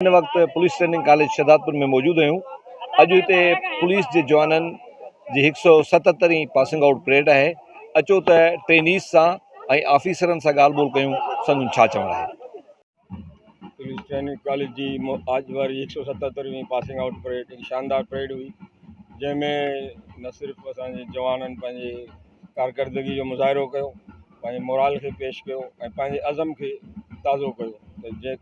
इन वक्त police training college Shahdadpur में मौजूद आहियूं। अॼु हिते पुलिस जे जवाननि जी 177वीं पासिंग आउट परेड आहे। अचो त ट्रेनीज़ सां ऐं ऑफिसरनि सां ॻाल्हि ॿोल कयूं, संदुनि छा चवणु आहे। पुलिस ट्रेनिंग कॉलेज जी आज वारी 177वीं पासिंग आउट परेड एक शानदार परेड हुई, जंहिंमें न सिर्फ़ु असांजे जवाननि पंहिंजे कारकर्दगी जो मुज़ाहिरो कयो, पंहिंजे मोराल खे पेश कयो ऐं पंहिंजे अज़म खे ताज़ो कयो त जे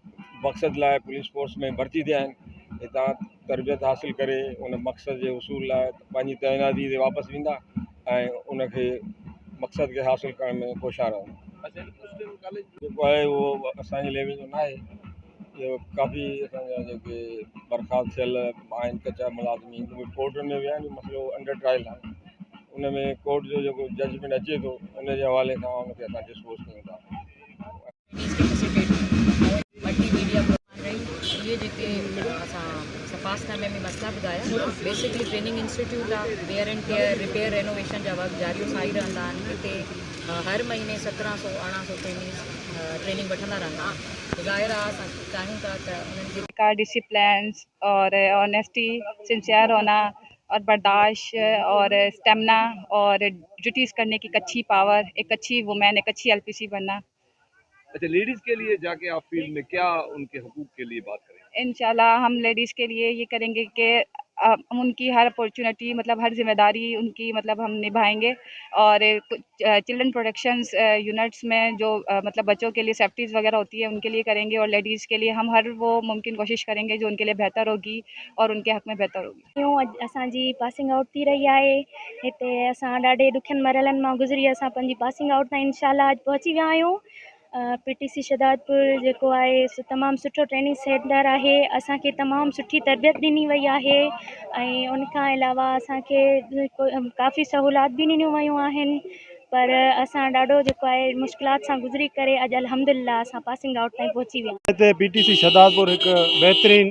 मक़सद लाइ पुलिस फोर्स में भर्ती थिया आहिनि हितां तरबियत हासिल करे उन मक़सद जे उसूल लाइ पंहिंजी तैनाती ते वापसि वेंदा ऐं उनखे मक़सद खे हासिल करण में होशियार रहंदा। जेको आहे उहो असांजे लेवल जो न आहे, इहो काफ़ी असांजा जेके बर्खास्त थियल आहिनि कचा मुलाज़िमीन उहे कोर्टनि में विया आहिनि, मसइलो अंडर ट्रायल आहे। उन में कोर्ट जो जेको जजमेंट अचे थो उन जे हवाले सां उनखे असां डिस्पोज कयूं था। ये जेके असां सफ़ासनामे में मसला ॿुधाया, बेसिकली ट्रेनिंग इंस्टीट्यूट आहे, wear and tear repair renovation जा वर्क जारी सां ई रहंदा आहिनि। हिते हर महीने 1700-1800 ट्रेनिंग वठंदा रहंदा आहिनि। ज़ाहिर आहे असां चाहियूं था त उन्हनि जी का डिसिप्लिन्स और ऑनेस्टी, सिंसियर होना और बर्दाश्त और स्टेमिना और ड्यूटीज़ करने की एक अच्छी पावर, एक अच्छी वुमेन, एक अच्छी एलपीसी बनना। अच्छा, लेडीज़ के लिए जाके आप फील्ड में क्या उनके हुकूक के लिए बात करें? इंशाल्लाह हम लेडीज़ के लिए ये करेंगे कि उनकी हर अपॉर्चुनिटी मतलब हर जिम्मेदारी उनकी मतलब हम निभाएंगे और चिल्ड्रन प्रोटेक्शंस यूनिट्स में जो मतलब बच्चों के लिए सेफ्टीज़ वगैरह होती है उनके लिए करेंगे और लेडीज़ के लिए हम हर वो मुमकिन कोशिश करेंगे जो उनके लिए बेहतर होगी और उनके हक़ में बेहतर होगी। यूं असांजी पासिंग आउट थी रही आहे हिते असां ॾाढे ॾुखियनि मरहलनि मां गुज़री असां पंहिंजी पासिंग आउट ताईं इंशाल्लाह अॼु पहुची विया आहियूं। पीटीसी शहदादपुर जेको आहे तमामु सुठो ट्रेनिंग सेंटर आहे, असांखे तमामु सुठी तरबियत ॾिनी वई आहे ऐं उनखां अलावा असांखे काफ़ी सहूलियत बि ॾिनियूं वयूं आहिनि। पर असां ॾाढो जेको आहे मुश्किलात सां गुज़री करे अॼु अल्हम्दुलिल्लाह असां पासिंग आउट ताईं पहुची विया आहियूं। हिते पीटीसी शहदादपुर हिकु बहितरीनु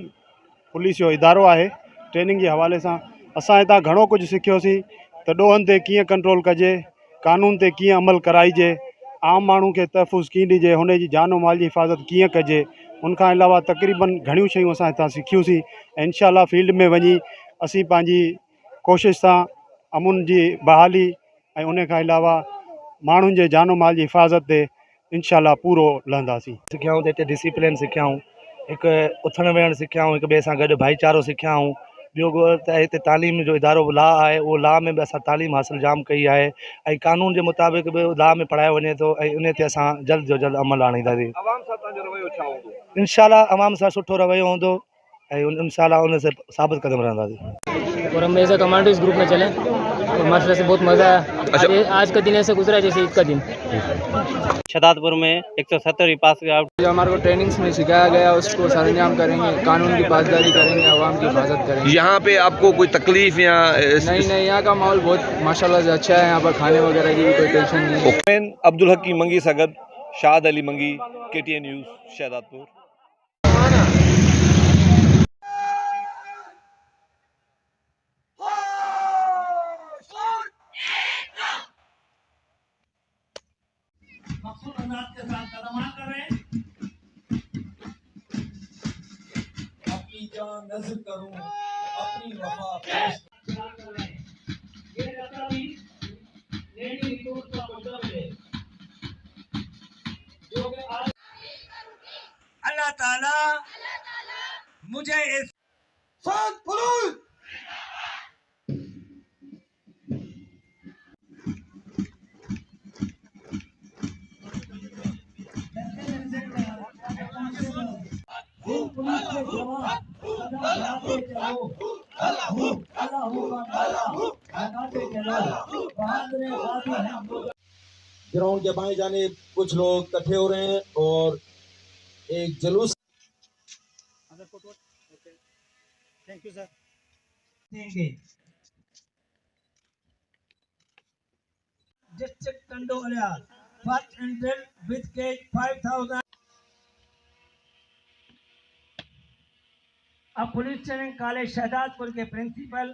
पुलिस जो इदारो आहे। ट्रेनिंग जे हवाले सां असां हितां घणो कुझु सिखियोसीं त ॾोहनि ते कीअं कंट्रोल कजे, कानून ते कीअं अमल कराइजे, आम माण्हू खे तहफ़ुज़ कीअं ॾिजे, हुनजी जान माल जी हिफ़ाज़त कीअं कजे। उनखां अलावा तक़रीबन घणियूं शयूं असां हितां सिखियूंसीं ऐं इंशाल्लाह फील्ड में वञी असीं पंहिंजी कोशिशि सां अमुन जी बहाली ऐं उनखां अलावा माण्हुनि जे जान माल जी हिफ़ाज़त ते इंशाल्लाह पूरो लहंदासीं। सिखियाऊं त हिते डिसिप्लिन सिखियाऊं, हिकु उथणु वेहणु सिखियाऊं, हिक ॿिए सां गॾु भाईचारो सिखियाऊं। ॿियो त हिते तालीम जो इदारो लॉ आहे, उहो लॉ में बि असां तालीम हासिल जाम कई आहे ऐं कानून जे मुताबिक़ बि लॉ में पढ़ायो वञे थो ऐं उन ते असां जल्द जो जल्द अमल आणींदासीं। इंशाल्लाह अवाम सां सुठो रवैयो हूंदो ऐं इंशाल्लाह उन से साबित कदम रहंदासीं। और हम ऐसे कमांडो इस ग्रुप में चले और माशाल्लाह से बहुत मज़ा आया। आज का दिन ऐसे गुजरा जैसे ईद का दिन। शहदादपुर में 170वीं पासिंग आउट जो हमारे को ट्रेनिंग्स में सिखाया गया उसको सरंजाम करेंगे, कानून की पासदारी करेंगे, आवाम की हिफाजत करेंगे। यहाँ पे आपको कोई तकलीफ या नहीं, यहाँ का माहौल बहुत माशाल्लाह से अच्छा है। यहाँ पर खाने वगैरह की भी कोई टेंशन नहीं है। अब्दुल हकीम मंगी सगद, शाद अली मंगी, KTN न्यूज़ शहदादपुर। अपनी जान नज़र करूं, अपनी वफा अल्लाह ताला मुझे इस ग्राउंड के बाएं जाने कुछ लोग इकट्ठे हो रहे हैं और एक जुलूस थैंक यू सर देंगे। डिस्ट्रिक्ट कंडोलिया फर्स्ट एंट्रेंस विद केज 5000। अब पुलिस ट्रेनिंग कॉलेज शहदादपुर के प्रिंसिपल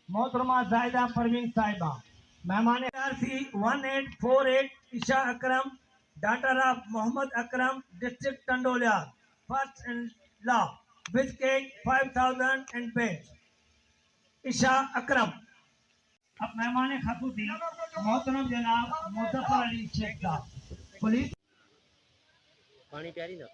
मोहतरमा जायदा परवीन साहिबा, मेहमान RC 1848 Isha Akram, doctor of Mohammad Akram, district कंडोलिया first and law. with cake 5,000 and paid. Isha Akram. अब मेहमान खसूसी मोहतरम जनाब मुज़फ़्फ़र अली शेख साहब पुलिस पानी प्यारी ना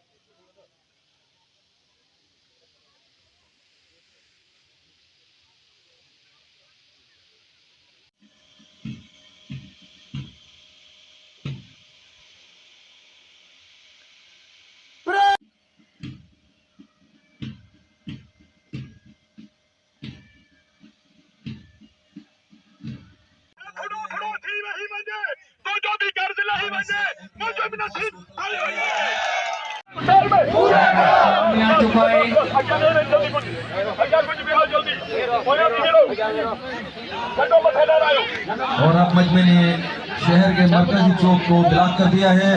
और अब मजमे ने शहर के मरकजी चौक को ब्लॉक कर दिया है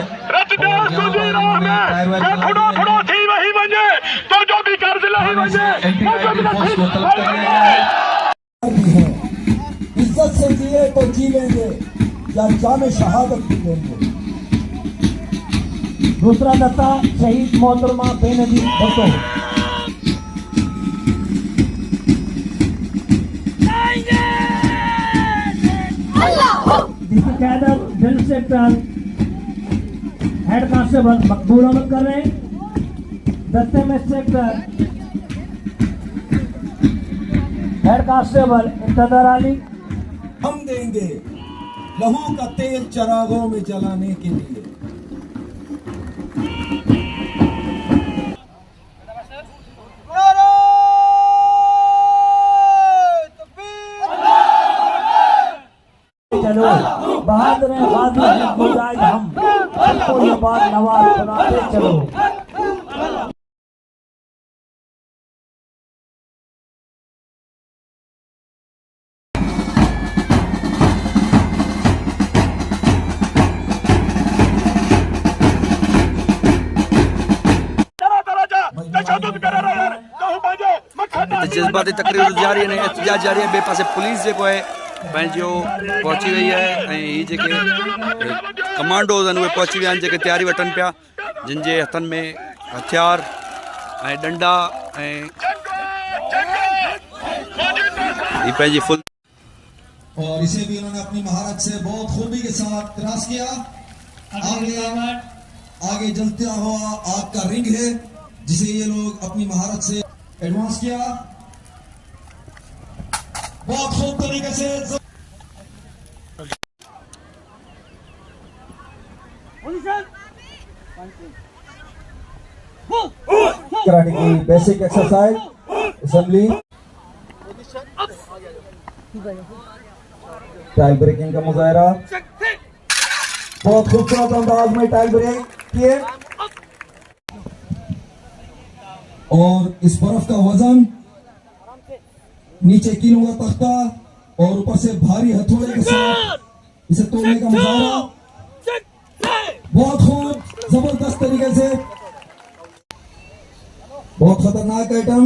इज्जत से जिए तो जी लेंगे या जाने शहादत भी लेंगे। दूसरा दस्ता शहीद मोहतरमा Benazir Bhutto. Deputy cadre drill inspector head constable मकबूल अहमद कर रहे हैं। दस्ते में इंस्पेक्टर हेड कांस्टेबल इंतजार अली। हम देंगे लहू का तेल चरागों में जलाने के लिए। चलो बहादुर गाजी मुजाहिद हम सबको ये बात नवाज बनाते चलो। जज्बाती तकरीर जारी है एहतजाज जारी है। बे पासे पुलिस जो है पंहिंजो पहुची वही है ऐं ही जेके कमांडोज़ आहिनि उहे पहुची विया आहिनि जेके तयारी वठनि पिया जिन जे हथनि में हथियार ऐं डंडा ऐं ही पंहिंजी फुल और इसे भी उन्होंने अपनी महारत से बहुत खूबी के साथ क्रॉस किया। आगे जलता हुआ आग का रिंग है जिसे ये लोग अपनी महारत से एडवांस किया। बहुत खूब तरीके से कराटे की basic exercise assembly tile breaking का मुजाहरा बहुत खूबसूरत अंदाज में टाइल ब्रेक किए और इस बर्फ का वजन नीचे किलो का तख्ता और ऊपर से भारी हथौड़े के साथ इसे तोड़ने का मुजाहरा बहुत खूब जबरदस्त तरीके से बहुत खतरनाक आइटम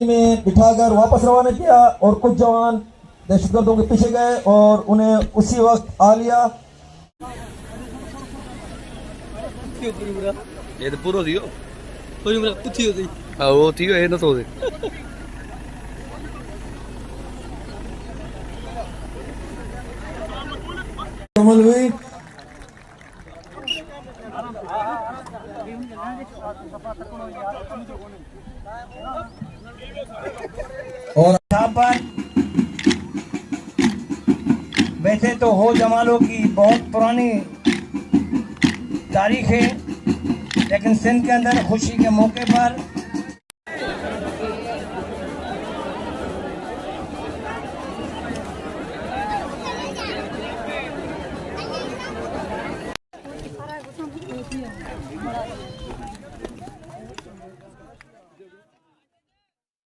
में बिठाकर वापस रवाना किया और कुछ जवान दहशतगर्दों के पीछे गए और उन्हें उसी वक्त आ लिया। ये तो पूरा थियो वो थियो ये न तो कमल हुई और यहाँ पर वैसे तो हो जमालों की बहुत पुरानी तारीख है लेकिन सिंध के अंदर खुशी के मौके पर